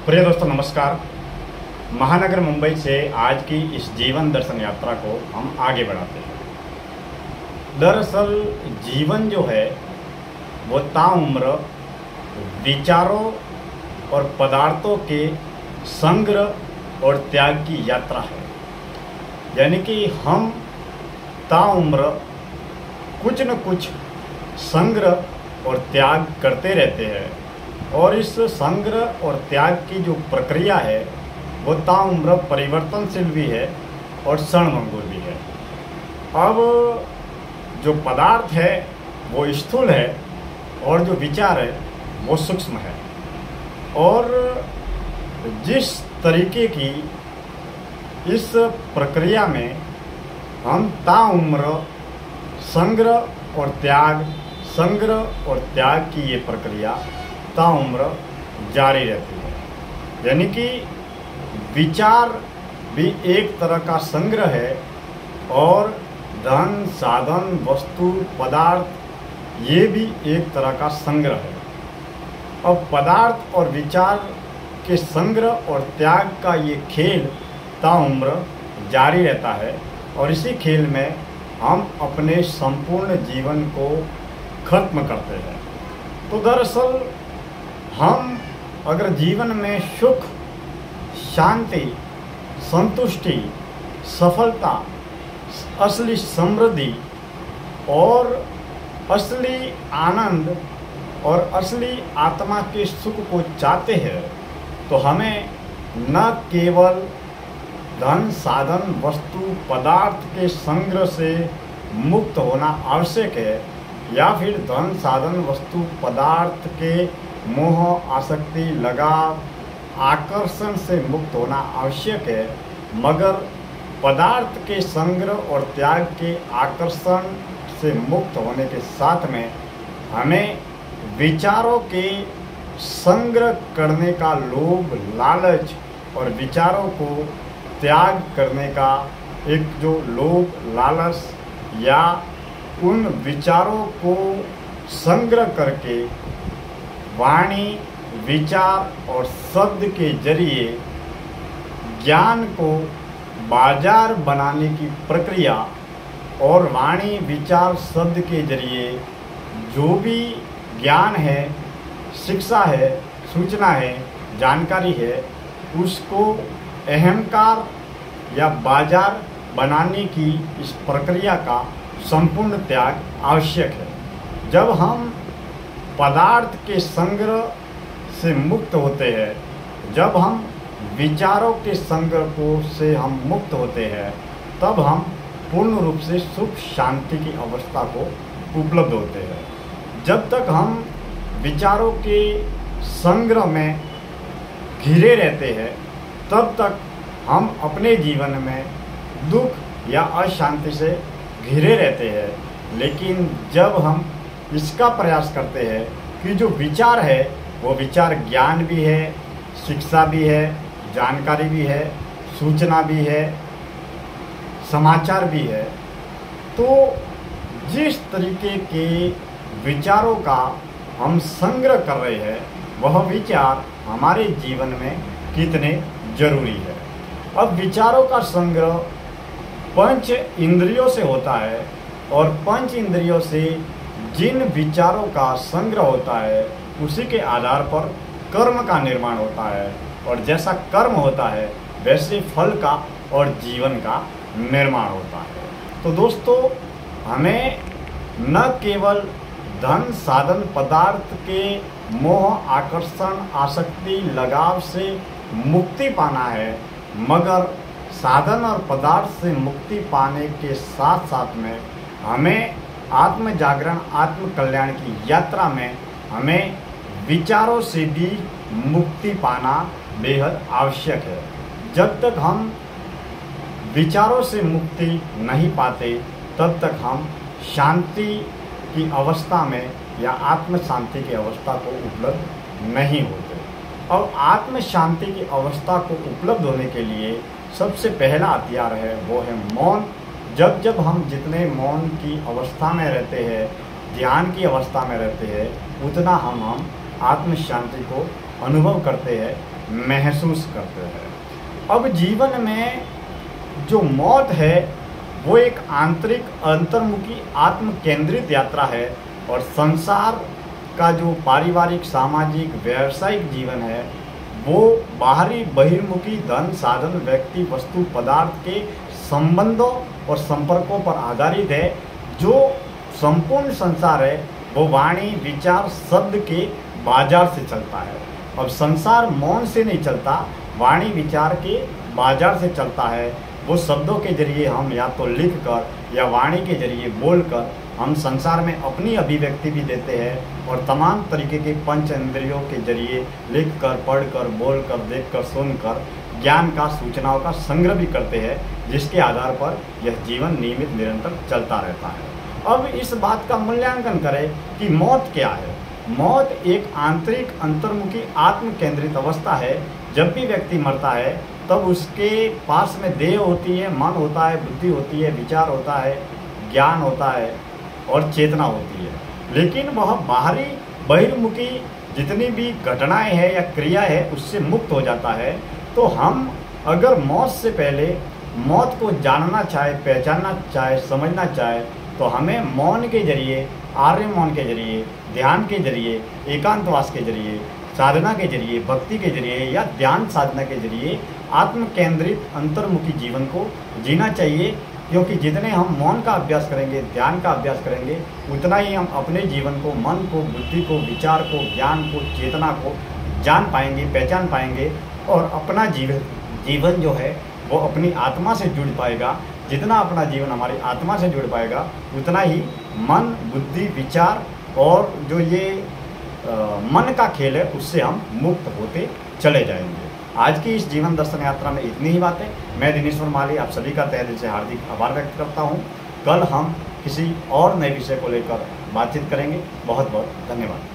प्रिय दोस्तों नमस्कार। महानगर मुंबई से आज की इस जीवन दर्शन यात्रा को हम आगे बढ़ाते हैं। दरअसल जीवन जो है वो ताउम्र विचारों और पदार्थों के संग्रह और त्याग की यात्रा है। यानी कि हम ताउम्र कुछ न कुछ संग्रह और त्याग करते रहते हैं और इस संग्रह और त्याग की जो प्रक्रिया है वो ताउम्र परिवर्तनशील भी है और क्षणभंगुर भी है। अब जो पदार्थ है वो स्थूल है और जो विचार है वो सूक्ष्म है। और जिस तरीके की इस प्रक्रिया में हम ताउम्र संग्रह और त्याग की ये प्रक्रिया ताउम्र जारी रहती है। यानी कि विचार भी एक तरह का संग्रह है और धन साधन वस्तु पदार्थ ये भी एक तरह का संग्रह है। अब पदार्थ और विचार के संग्रह और त्याग का ये खेल ताउम्र जारी रहता है और इसी खेल में हम अपने संपूर्ण जीवन को खत्म करते हैं। तो दरअसल हम अगर जीवन में सुख, शांति, संतुष्टि, सफलता, असली समृद्धि और असली आनंद और असली आत्मा के सुख को चाहते हैं तो हमें न केवल धन साधन वस्तु पदार्थ के संग्रह से मुक्त होना आवश्यक है या फिर धन साधन वस्तु पदार्थ के मोह, आसक्ति, लगाव, आकर्षण से मुक्त होना आवश्यक है, मगर पदार्थ के संग्रह और त्याग के आकर्षण से मुक्त होने के साथ में हमें विचारों के संग्रह करने का लोभ, लालच और विचारों को त्याग करने का एक जो लोभ, लालच या उन विचारों को संग्रह करके वाणी, विचार और शब्द के जरिए ज्ञान को बाजार बनाने की प्रक्रिया और वाणी, विचार, शब्द के जरिए जो भी ज्ञान है, शिक्षा है, सूचना है, जानकारी है, उसको अहंकार या बाजार बनाने की इस प्रक्रिया का संपूर्ण त्याग आवश्यक है। जब हम पदार्थ के संग्रह से मुक्त होते हैं, जब हम विचारों के संग्रह से हम मुक्त होते हैं, तब हम पूर्ण रूप से सुख शांति की अवस्था को उपलब्ध होते हैं। जब तक हम विचारों के संग्रह में घिरे रहते हैं तब तक हम अपने जीवन में दुख या अशांति से घिरे रहते हैं। लेकिन जब हम इसका प्रयास करते हैं कि जो विचार है वो विचार ज्ञान भी है, शिक्षा भी है, जानकारी भी है, सूचना भी है, समाचार भी है, तो जिस तरीके के विचारों का हम संग्रह कर रहे हैं वह विचार हमारे जीवन में कितने जरूरी है। अब विचारों का संग्रह पंच इंद्रियों से होता है और पंच इंद्रियों से जिन विचारों का संग्रह होता है उसी के आधार पर कर्म का निर्माण होता है और जैसा कर्म होता है वैसे फल का और जीवन का निर्माण होता है। तो दोस्तों हमें न केवल धन साधन पदार्थ के मोह, आकर्षण, आसक्ति, लगाव से मुक्ति पाना है, मगर साधन और पदार्थ से मुक्ति पाने के साथ साथ में हमें आत्म जागरण, आत्म कल्याण की यात्रा में हमें विचारों से भी मुक्ति पाना बेहद आवश्यक है। जब तक हम विचारों से मुक्ति नहीं पाते तब तक हम शांति की अवस्था में या आत्म शांति की अवस्था को उपलब्ध नहीं होते। और आत्म शांति की अवस्था को उपलब्ध होने के लिए सबसे पहला हथियार है वो है मौन। जब जब हम जितने मौन की अवस्था में रहते हैं, ध्यान की अवस्था में रहते हैं, उतना हम आत्म शांति को अनुभव करते हैं महसूस करते हैं। अब जीवन में जो मौत है वो एक आंतरिक अंतर्मुखी आत्म केंद्रित यात्रा है, और संसार का जो पारिवारिक सामाजिक व्यावसायिक जीवन है वो बाहरी बहिर्मुखी धन साधन व्यक्ति वस्तु पदार्थ के संबंधों और संपर्कों पर आधारित है। जो संपूर्ण संसार है वो वाणी विचार शब्द के बाजार से चलता है। अब संसार मौन से नहीं चलता, वाणी विचार के बाजार से चलता है। वो शब्दों के जरिए हम या तो लिख कर या वाणी के जरिए बोल कर हम संसार में अपनी अभिव्यक्ति भी देते हैं, और तमाम तरीके के पंच इंद्रियों के जरिए लिख कर पढ़ कर बोल कर देख कर सुन कर ज्ञान का सूचनाओं का संग्रह भी करते हैं, जिसके आधार पर यह जीवन नियमित निरंतर चलता रहता है। अब इस बात का मूल्यांकन करें कि मौत क्या है। मौत एक आंतरिक अंतर्मुखी आत्म केंद्रित अवस्था है। जब भी व्यक्ति मरता है तब उसके पास में देह होती है, मन होता है, बुद्धि होती है, विचार होता है, ज्ञान होता है और चेतना होती है, लेकिन वह बाहरी बहिर्मुखी जितनी भी घटनाएं हैं या क्रिया है उससे मुक्त हो जाता है। तो हम अगर मौत से पहले मौत को जानना चाहे, पहचानना चाहे, समझना चाहे, तो हमें मौन के जरिए, आर्य मौन के जरिए, ध्यान के जरिए, एकांतवास के जरिए, साधना के जरिए, भक्ति के जरिए या ध्यान साधना के जरिए आत्म केंद्रित अंतर्मुखी जीवन को जीना चाहिए। क्योंकि जितने हम मौन का अभ्यास करेंगे, ध्यान का अभ्यास करेंगे, उतना ही हम अपने जीवन को, मन को, बुद्धि को, विचार को, ज्ञान को, चेतना को जान पाएंगे, पहचान पाएंगे, और अपना जीवन जो है वो अपनी आत्मा से जुड़ पाएगा। जितना अपना जीवन हमारी आत्मा से जुड़ पाएगा उतना ही मन, बुद्धि, विचार और जो ये मन का खेल है उससे हम मुक्त होते चले जाएंगे। आज की इस जीवन दर्शन यात्रा में इतनी ही बातें। मैं दिनेश्वर माली आप सभी का तहे दिल से हार्दिक आभार व्यक्त करता हूँ। कल हम किसी और नए विषय को लेकर बातचीत करेंगे। बहुत बहुत धन्यवाद।